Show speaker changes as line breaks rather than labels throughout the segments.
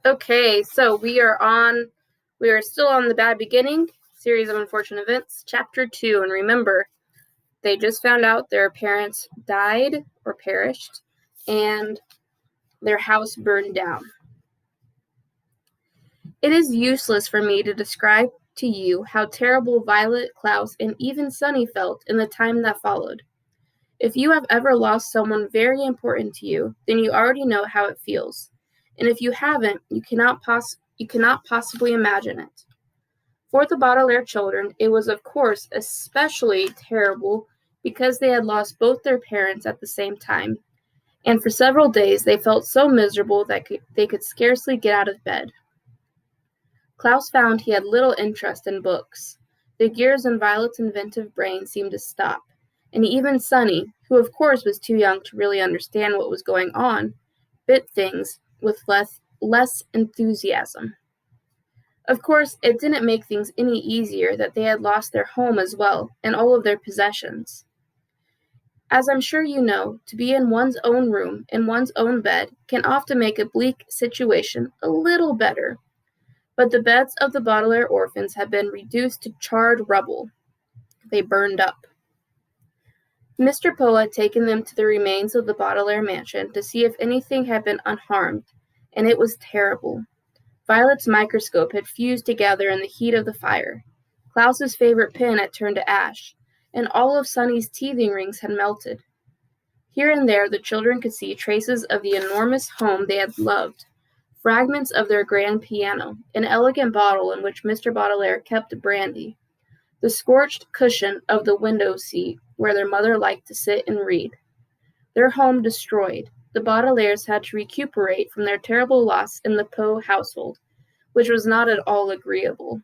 Okay, so we are still on the Bad Beginning, series of unfortunate events, chapter 2. And remember, they just found out their parents died or perished, and their house burned down. It is useless for me to describe to you how terrible Violet, Klaus, and even Sunny felt in the time that followed. If you have ever lost someone very important to you, then you already know how it feels. And if you haven't, you cannot possibly imagine it. For the Baudelaire children, it was of course especially terrible because they had lost both their parents at the same time, and for several days they felt so miserable that they could scarcely get out of bed. Klaus found he had little interest in books. The gears in Violet's inventive brain seemed to stop, and even Sunny, who of course was too young to really understand what was going on, bit things with less enthusiasm. Of course, it didn't make things any easier that they had lost their home as well, and all of their possessions. As I'm sure you know, to be in one's own room, in one's own bed, can often make a bleak situation a little better. But the beds of the Baudelaire orphans had been reduced to charred rubble. They burned up. Mr. Poe had taken them to the remains of the Baudelaire mansion to see if anything had been unharmed, and it was terrible. Violet's microscope had fused together in the heat of the fire. Klaus's favorite pen had turned to ash, and all of Sunny's teething rings had melted. Here and there the children could see traces of the enormous home they had loved, fragments of their grand piano, an elegant bottle in which Mr. Baudelaire kept brandy, the scorched cushion of the window seat where their mother liked to sit and read. Their home destroyed, the Baudelaires had to recuperate from their terrible loss in the Poe household, which was not at all agreeable.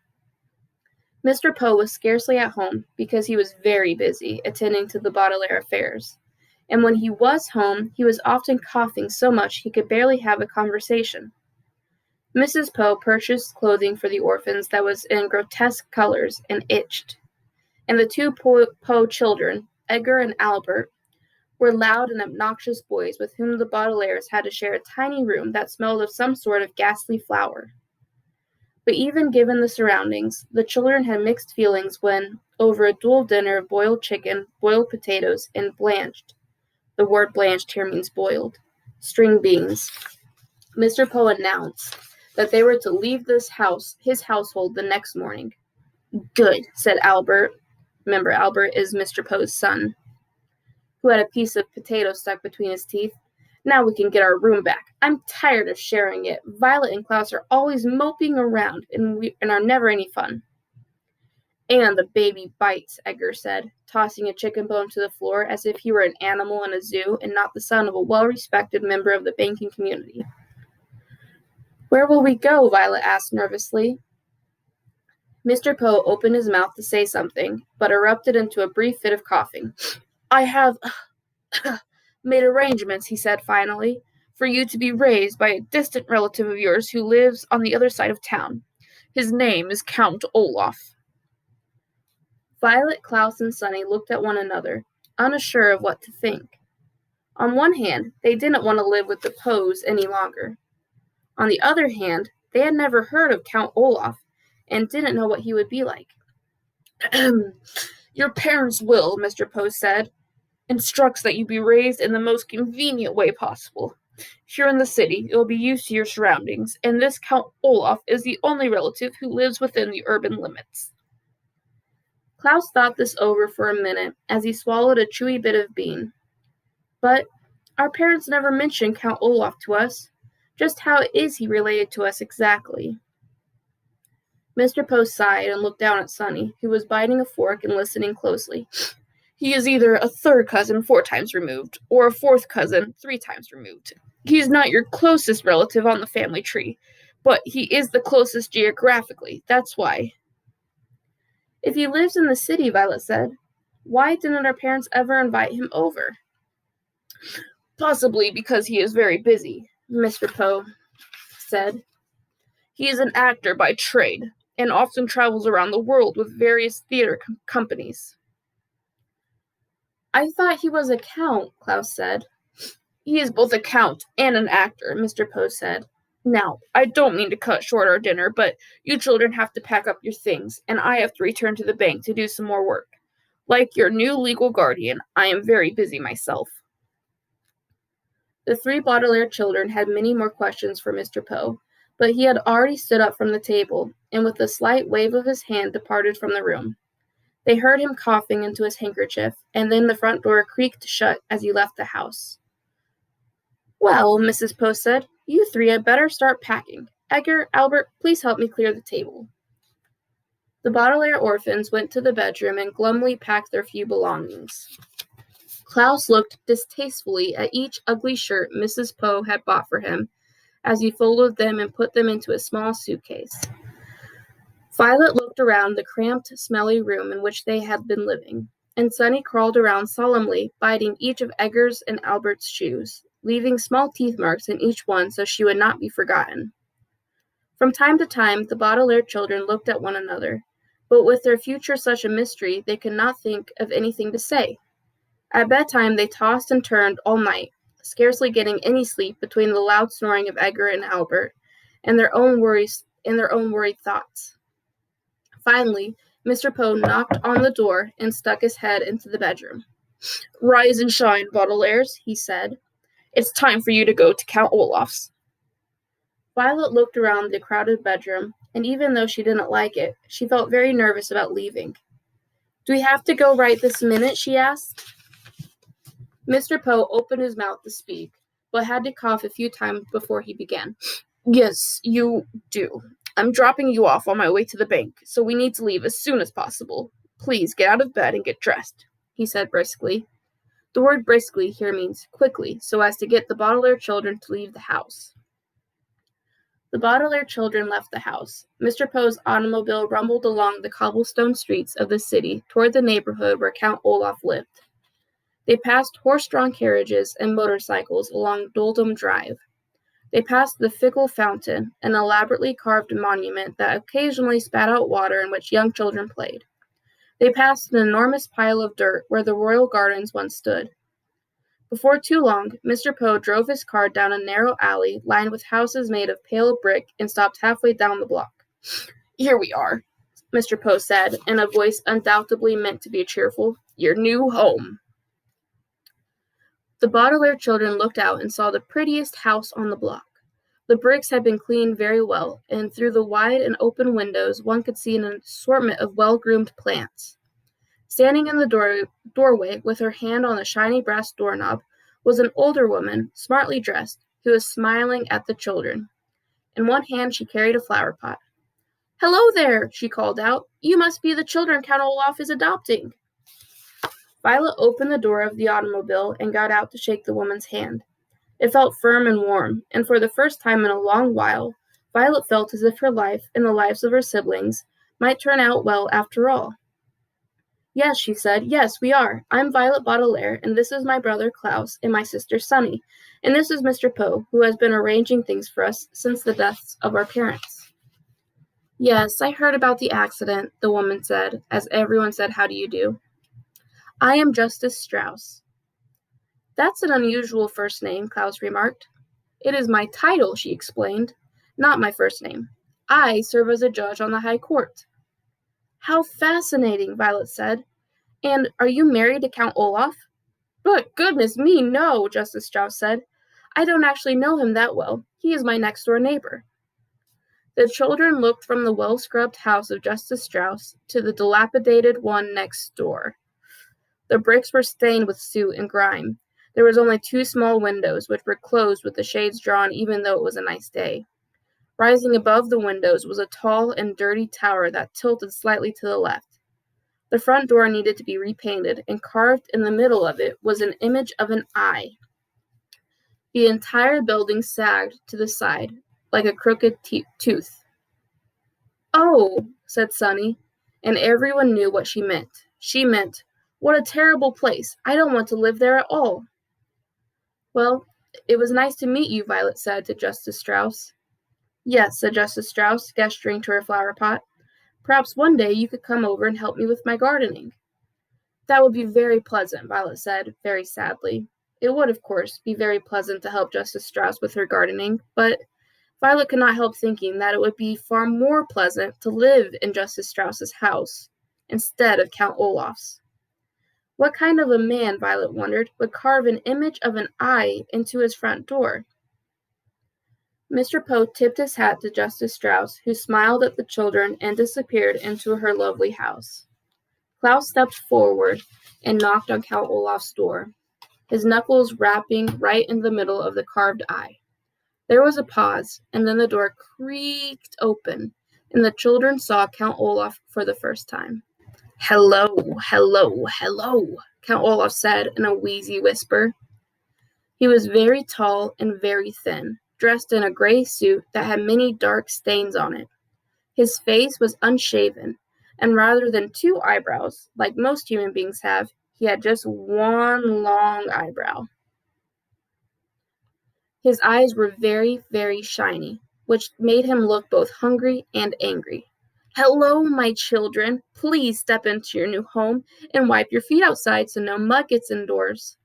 Mr. Poe was scarcely at home because he was very busy attending to the Baudelaire affairs, and when he was home he was often coughing so much he could barely have a conversation. Mrs. Poe purchased clothing for the orphans that was in grotesque colors and itched, and the two Poe children, Edgar and Albert, were loud and obnoxious boys with whom the Baudelaires had to share a tiny room that smelled of some sort of ghastly flower. But even given the surroundings, the children had mixed feelings when, over a dual dinner of boiled chicken, boiled potatoes, and blanched — the word blanched here means boiled — string beans, Mr. Poe announced that they were to leave his household the next morning. "Good," said Albert. Remember, Albert is Mr. Poe's son, who had a piece of potato stuck between his teeth. "Now we can get our room back. I'm tired of sharing it. Violet and Klaus are always moping around and are never any fun." "And the baby bites," Edgar said, tossing a chicken bone to the floor as if he were an animal in a zoo and not the son of a well-respected member of the banking community. "Where will we go?" Violet asked nervously. Mr. Poe opened his mouth to say something, but erupted into a brief fit of coughing. "I have made arrangements," he said finally, "for you to be raised by a distant relative of yours who lives on the other side of town. His name is Count Olaf." Violet, Klaus, and Sunny looked at one another, unsure of what to think. On one hand, they didn't want to live with the Poes any longer. On the other hand, they had never heard of Count Olaf and didn't know what he would be like. "Your parents' will," Mr. Poe said, "instructs that you be raised in the most convenient way possible. Here in the city, you'll be used to your surroundings, and this Count Olaf is the only relative who lives within the urban limits." Klaus thought this over for a minute as he swallowed a chewy bit of bean. "But our parents never mentioned Count Olaf to us. Just how is he related to us exactly?" Mr. Poe sighed and looked down at Sunny, who was biting a fork and listening closely. "He is either a third cousin 4 times removed, or a fourth cousin 3 times removed. He is not your closest relative on the family tree, but he is the closest geographically, that's why." "If he lives in the city," Violet said, "why didn't our parents ever invite him over?" "Possibly because he is very busy," Mr. Poe said. "He is an actor by trade, and often travels around the world with various theater companies." "I thought he was a count," Klaus said. "He is both a count and an actor," Mr. Poe said. Now, I don't mean to cut short our dinner, but you children have to pack up your things, and I have to return to the bank to do some more work. Like your new legal guardian, I am very busy myself. The three Baudelaire children had many more questions for Mr. Poe, but he had already stood up from the table, and with a slight wave of his hand departed from the room. They heard him coughing into his handkerchief, and then the front door creaked shut as he left the house. Well, Mrs. Poe said, you three had better start packing. Edgar, Albert, please help me clear the table. The Baudelaire orphans went to the bedroom and glumly packed their few belongings. Klaus looked distastefully at each ugly shirt Mrs. Poe had bought for him as he folded them and put them into a small suitcase. Violet looked around the cramped, smelly room in which they had been living, and Sunny crawled around solemnly, biting each of Edgar's and Albert's shoes, leaving small teeth marks in each one so she would not be forgotten. From time to time, the Baudelaire children looked at one another, but with their future such a mystery, they could not think of anything to say. At bedtime, they tossed and turned all night, scarcely getting any sleep between the loud snoring of Edgar and Albert and their own worried thoughts. Finally, Mr. Poe knocked on the door and stuck his head into the bedroom. Rise and shine, Baudelaires, he said. It's time for you to go to Count Olaf's. Violet looked around the crowded bedroom, and even though she didn't like it, she felt very nervous about leaving. Do we have to go right this minute? She asked. Mr. Poe opened his mouth to speak, but had to cough a few times before he began. Yes, you do. I'm dropping you off on my way to the bank, so we need to leave as soon as possible. Please get out of bed and get dressed, he said briskly. The word briskly here means quickly, so as to get the Baudelaire children to leave the house. The Baudelaire children left the house. Mr. Poe's automobile rumbled along the cobblestone streets of the city toward the neighborhood where Count Olaf lived. They passed horse-drawn carriages and motorcycles along Doldrum Drive. They passed the Fickle Fountain, an elaborately carved monument that occasionally spat out water in which young children played. They passed an enormous pile of dirt where the royal gardens once stood. Before too long, Mr. Poe drove his car down a narrow alley lined with houses made of pale brick and stopped halfway down the block. Here we are, Mr. Poe said, in a voice undoubtedly meant to be cheerful. Your new home. The Baudelaire children looked out and saw the prettiest house on the block. The bricks had been cleaned very well, and through the wide and open windows one could see an assortment of well-groomed plants. Standing in the doorway, with her hand on the shiny brass doorknob, was an older woman, smartly dressed, who was smiling at the children. In one hand she carried a flower pot. Hello there, she called out. You must be the children Count Olaf is adopting. Violet opened the door of the automobile and got out to shake the woman's hand. It felt firm and warm, and for the first time in a long while, Violet felt as if her life and the lives of her siblings might turn out well after all. Yes, she said, yes, we are. I'm Violet Baudelaire, and this is my brother Klaus and my sister Sunny, and this is Mr. Poe, who has been arranging things for us since the deaths of our parents. Yes, I heard about the accident, the woman said, as everyone said, how do you do? I am Justice Strauss. That's an unusual first name, Klaus remarked. It is my title, she explained, not my first name. I serve as a judge on the High Court. How fascinating, Violet said. And are you married to Count Olaf? But goodness me, no, Justice Strauss said. I don't actually know him that well. He is my next-door neighbor. The children looked from the well-scrubbed house of Justice Strauss to the dilapidated one next door. The bricks were stained with soot and grime. There was only 2 small windows, which were closed with the shades drawn even though it was a nice day. Rising above the windows was a tall and dirty tower that tilted slightly to the left. The front door needed to be repainted, and carved in the middle of it was an image of an eye. The entire building sagged to the side, like a crooked tooth. Oh, said Sunny, and everyone knew what she meant. She meant, what a terrible place. I don't want to live there at all. Well, it was nice to meet you, Violet said to Justice Strauss. Yes, said Justice Strauss, gesturing to her flower pot. Perhaps one day you could come over and help me with my gardening. That would be very pleasant, Violet said, very sadly. It would, of course, be very pleasant to help Justice Strauss with her gardening, but Violet could not help thinking that it would be far more pleasant to live in Justice Strauss's house instead of Count Olaf's. What kind of a man, Violet wondered, would carve an image of an eye into his front door? Mr. Poe tipped his hat to Justice Strauss, who smiled at the children and disappeared into her lovely house. Klaus stepped forward and knocked on Count Olaf's door, his knuckles rapping right in the middle of the carved eye. There was a pause, and then the door creaked open, and the children saw Count Olaf for the first time. "Hello, hello, hello," Count Olaf said in a wheezy whisper. He was very tall and very thin, dressed in a gray suit that had many dark stains on it. His face was unshaven, and rather than 2 eyebrows, like most human beings have, he had just one long eyebrow. His eyes were very, very shiny, which made him look both hungry and angry. "Hello, my children. Please step into your new home and wipe your feet outside so no mud gets indoors."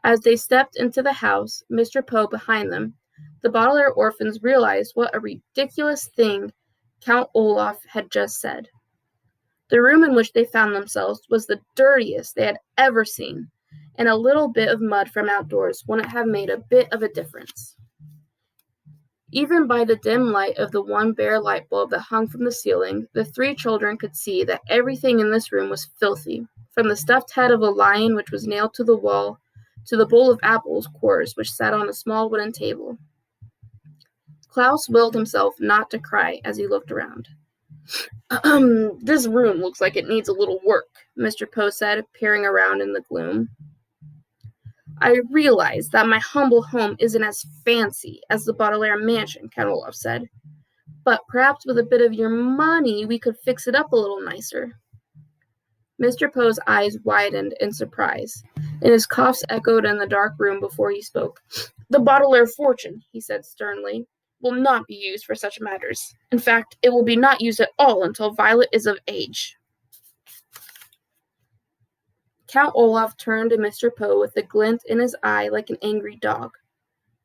As they stepped into the house, Mr. Poe behind them, the Baudelaire orphans realized what a ridiculous thing Count Olaf had just said. The room in which they found themselves was the dirtiest they had ever seen, and a little bit of mud from outdoors wouldn't have made a bit of a difference. Even by the dim light of the one bare light bulb that hung from the ceiling, the 3 children could see that everything in this room was filthy, from the stuffed head of a lion which was nailed to the wall, to the bowl of apples cores which sat on a small wooden table. Klaus willed himself not to cry as he looked around. "This room looks like it needs a little work," Mr. Poe said, peering around in the gloom. "I realize that my humble home isn't as fancy as the Baudelaire mansion," Count Olaf said, "but perhaps with a bit of your money we could fix it up a little nicer." Mr. Poe's eyes widened in surprise, and his coughs echoed in the dark room before he spoke. "The Baudelaire fortune," he said sternly, "will not be used for such matters. In fact, it will be not used at all until Violet is of age." Count Olaf turned to Mr. Poe with a glint in his eye like an angry dog.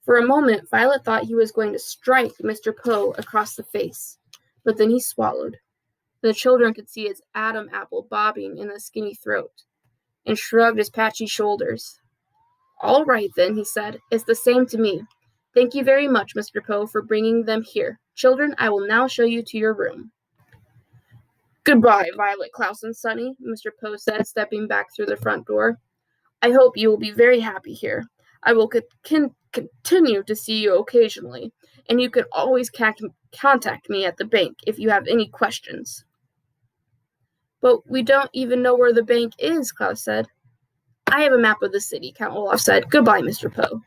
For a moment, Violet thought he was going to strike Mr. Poe across the face, but then he swallowed. The children could see his Adam apple bobbing in his skinny throat, and shrugged his patchy shoulders. "All right, then," he said. "It's the same to me. Thank you very much, Mr. Poe, for bringing them here. Children, I will now show you to your room." "Goodbye, Violet, Klaus, and Sonny," Mr. Poe said, stepping back through the front door. "I hope you will be very happy here. I will continue to see you occasionally, and you can always contact me at the bank if you have any questions." "But we don't even know where the bank is," Klaus said. "I have a map of the city," Count Olaf said. "Goodbye, Mr. Poe."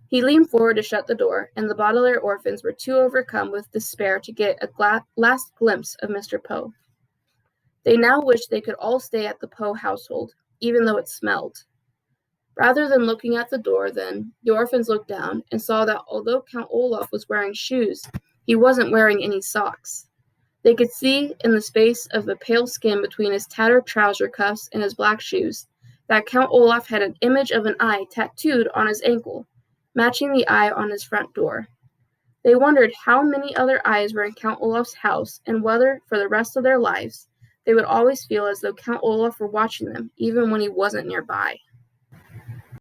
He leaned forward to shut the door, and the Baudelaire orphans were too overcome with despair to get a last glimpse of Mr. Poe. They now wished they could all stay at the Poe household, even though it smelled. Rather than looking at the door, then, the orphans looked down and saw that although Count Olaf was wearing shoes, he wasn't wearing any socks. They could see, in the space of the pale skin between his tattered trouser cuffs and his black shoes, that Count Olaf had an image of an eye tattooed on his ankle, matching the eye on his front door. They wondered how many other eyes were in Count Olaf's house, and whether, for the rest of their lives, they would always feel as though Count Olaf were watching them, even when he wasn't nearby.